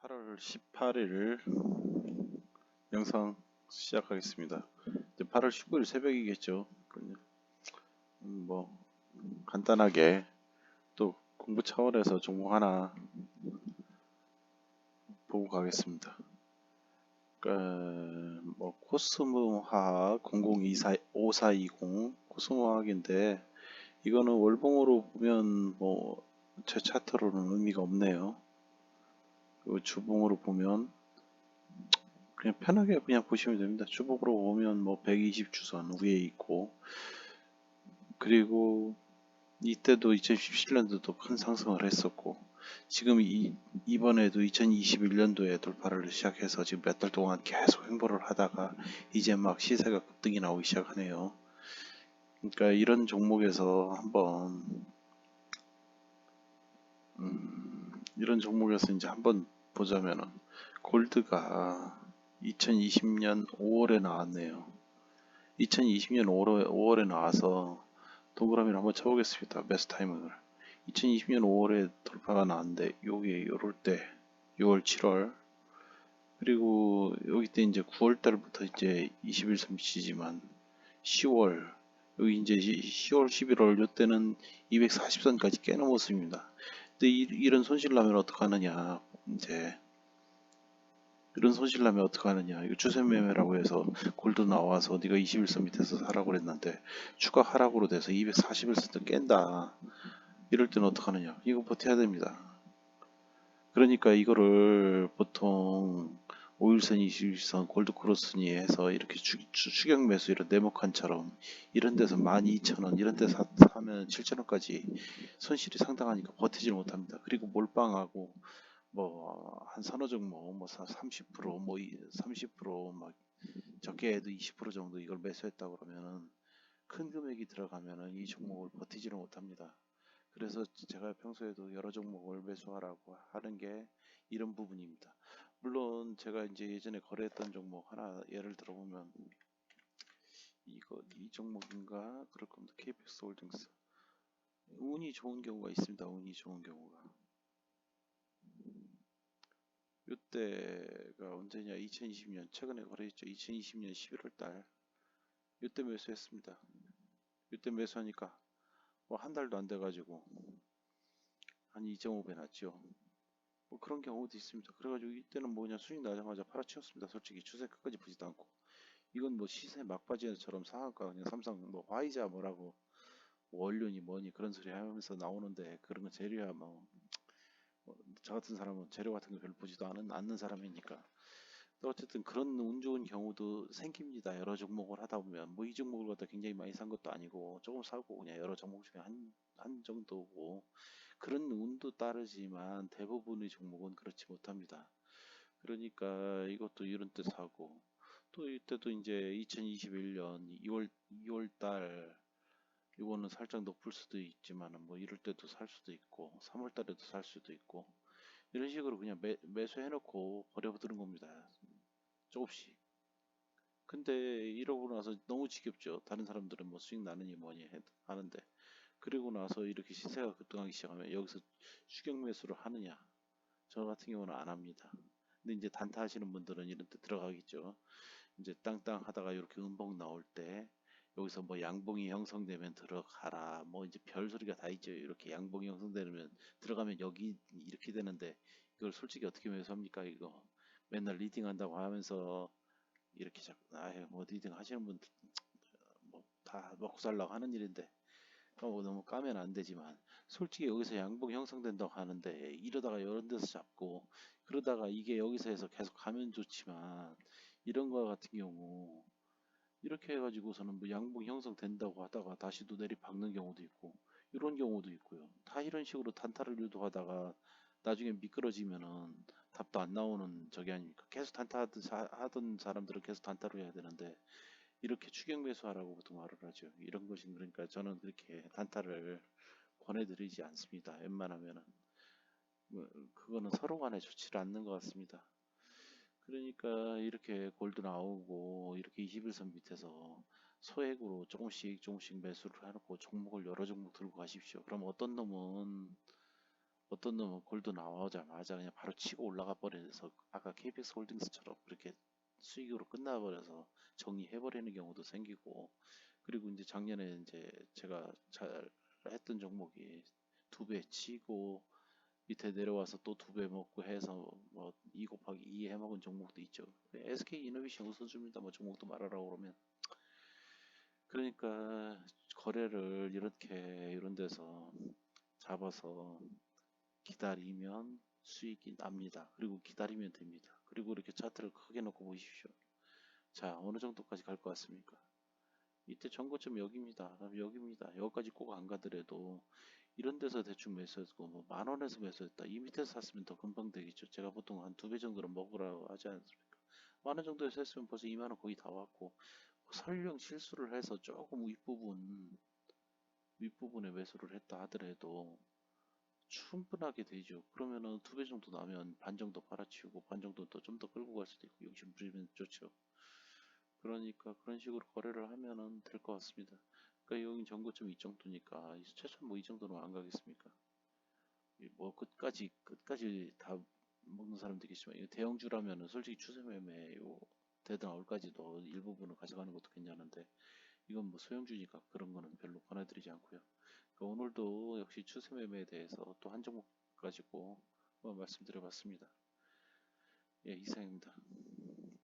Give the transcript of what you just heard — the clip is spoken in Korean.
8월 18일 영상 시작하겠습니다. 이제 8월 19일 새벽이겠죠. 뭐 간단하게 또 공부 차원에서 종목 하나 보고 가겠습니다. 뭐 코스모화학 00245420 코스모화학인데 이거는 월봉으로 보면 뭐 제 차트로는 의미가 없네요. 그리고 주봉으로 보면 그냥 편하게 그냥 보시면 됩니다. 주봉으로 보면 뭐 120 주선 위에 있고, 그리고 이때도 2017년도도 큰 상승을 했었고, 지금 이번에도 2021년도에 돌파를 시작해서 지금 몇 달 동안 계속 횡보를 하다가 이제 막 시세가 급등이 나오기 시작하네요. 그러니까 이런 종목에서 이런 종목에서 이제 한번 보자면은 골드가 2020년 5월에 나왔네요. 2020년 5월에 나와서 동그라미를 한번 쳐보겠습니다. 매수 타이밍을. 2020년 5월에 돌파가 나왔는데 여기 요럴 때 6월 7월 그리고 여기 때 이제 9월 달부터 이제 21선 미치지만 10월 여기 이제 10월 11월 요때는 240선까지 깨는 모습입니다. 근데 이런 손실 나면 어떡하느냐, 이제 이런 손실 나면 어떡하느냐, 이거 추세 매매라고 해서 골드 나와서 네가 21선 밑에서 사라고 그랬는데 추가 하락으로 돼서 241선도 깬다, 이럴 때는 어떡하느냐, 이거 버텨야 됩니다. 그러니까 이거를 보통 5일선 21선 골드 크로스니 해서 이렇게 추격 매수, 이런 네모칸처럼 이런 데서 12,000원 이런 데 사면 7,000원까지 손실이 상당하니까 버티질 못합니다. 그리고 몰빵하고 뭐 한 서너 종목 뭐 30%뭐 30%막 적게 해도 20% 정도 이걸 매수했다 그러면은 큰 금액이 들어가면은 이 종목을 버티지를 못합니다. 그래서 제가 평소에도 여러 종목을 매수하라고 하는 게 이런 부분입니다. 물론 제가 이제 예전에 거래했던 종목 하나 예를 들어보면 이 종목인가 그럴 겁니다. KPX 홀딩스. 운이 좋은 경우가 있습니다. 운이 좋은 경우가. 이때가 언제냐, 2020년 최근에 거래했죠. 2020년 11월 달 이때 매수했습니다. 이때 매수하니까 뭐 한 달도 안 돼가지고 한 2.5배 났죠. 뭐 그런 경우도 있습니다. 그래가지고 이때는 뭐냐, 수익 나자마자 팔아치웠습니다. 솔직히 추세 끝까지 보지도 않고. 이건 뭐 시세 막바지처럼 상한가 그냥 삼성 뭐 화이자 뭐라고 뭐 원료니 뭐니 그런 소리 하면서 나오는데, 그런 거 재료야 저 같은 사람은 재료 같은 거 별로 보지도 않는 사람이니까. 어쨌든 그런 운 좋은 경우도 생깁니다. 여러 종목을 하다 보면 뭐 이 종목을 갖다 굉장히 많이 산 것도 아니고 조금 사고 그냥 여러 종목 중에 한 정도고, 그런 운도 따르지만 대부분의 종목은 그렇지 못합니다. 그러니까 이것도 이런 때 사고, 또 이때도 이제 2021년 2월 달 이거는 살짝 높을 수도 있지만은 뭐 이럴 때도 살 수도 있고 3월 달에도 살 수도 있고, 이런 식으로 그냥 매수해 놓고 버려두는 겁니다. 조금씩. 근데 이러고 나서 너무 지겹죠. 다른 사람들은 뭐 수익 나느니 뭐니 하는데, 그리고 나서 이렇게 시세가 급등하기 시작하면 여기서 추격 매수를 하느냐? 저 같은 경우는 안 합니다. 근데 이제 단타 하시는 분들은 이런 때 들어가겠죠. 이제 땅땅 하다가 이렇게 음봉 나올 때 여기서 뭐 양봉이 형성되면 들어가라 뭐 이제 별 소리가 다 있죠. 이렇게 양봉이 형성되면 들어가면 여기 이렇게 되는데, 이걸 솔직히 어떻게 매수합니까? 이거 맨날 리딩 한다고 하면서 이렇게 자꾸 아예 뭐 리딩 하시는 분들 뭐 다 먹고 살라고 하는 일인데 너무 까면 안 되지만, 솔직히 여기서 양봉 형성된다고 하는데 이러다가 이런 데서 잡고 그러다가 이게 여기서 해서 계속 가면 좋지만, 이런 거 같은 경우 이렇게 해가지고서는 뭐 양봉 형성된다고 하다가 다시 또 내리박는 경우도 있고 이런 경우도 있고요. 다 이런 식으로 단타를 유도하다가 나중에 미끄러지면은 답도 안 나오는 저게 아닙니까? 계속 단타 하던 사람들은 계속 단타로 해야 되는데 이렇게 추격 매수하라고 보통 말을 하죠. 이런 것이, 그러니까 저는 그렇게 단타를 권해드리지 않습니다. 웬만하면은 뭐 그거는 서로 간에 좋지 않는 것 같습니다. 그러니까 이렇게 골드 나오고 이렇게 21선 밑에서 소액으로 조금씩 매수를 해놓고 종목을 여러 종목 들고 가십시오. 그럼 어떤 놈은 어떤 놈은 골드 나오자마자 그냥 바로 치고 올라가 버려서 아까 KBS 홀딩스처럼 그렇게 수익으로 끝나버려서 정리해버리는 경우도 생기고, 그리고 이제 작년에 이제 제가 잘 했던 종목이 2배 치고 밑에 내려와서 또 2배 먹고 해서 뭐 2 곱하기 2 해먹은 종목도 있죠. SK 이노베이션 웃어줍니다. 뭐 종목도 말하라고 그러면. 그러니까 거래를 이렇게 이런 데서 잡아서 기다리면 수익이 납니다. 그리고 기다리면 됩니다. 그리고 이렇게 차트를 크게 놓고 보십시오. 자, 어느 정도까지 갈 것 같습니까? 이때 전고점 여기입니다. 여기입니다. 여기까지 꼭 안 가더라도 이런 데서 대충 매수했고 뭐 10,000원에서 매수했다. 이 밑에서 샀으면 더 금방 되겠죠. 제가 보통 한 2배 정도는 먹으라고 하지 않습니까? 10,000원 정도에서 했으면 벌써 20,000원 거의 다 왔고, 설령 실수를 해서 조금 윗부분에 매수를 했다 하더라도 충분하게 되죠. 그러면은 2배 정도 나면 반 정도 팔아치우고 반 정도 또 좀 더 끌고 갈 수도 있고 욕심 부리면 좋죠. 그러니까 그런 식으로 거래를 하면은 될 것 같습니다. 그러니까 여기 전고점 이 정도니까 최소한 뭐 이 정도는 안 가겠습니까? 뭐 끝까지 다 먹는 사람도 있겠지만 이거 대형주라면은 솔직히 추세 매매 요 데드나올까지도 일부분을 가져가는 것도 괜찮은데, 이건 뭐 소형주니까 그런 거는 별로 권해드리지 않고요. 그러니까 오늘도 역시 추세 매매에 대해서 또 한 종목 가지고 한번 말씀드려봤습니다. 예, 이상입니다.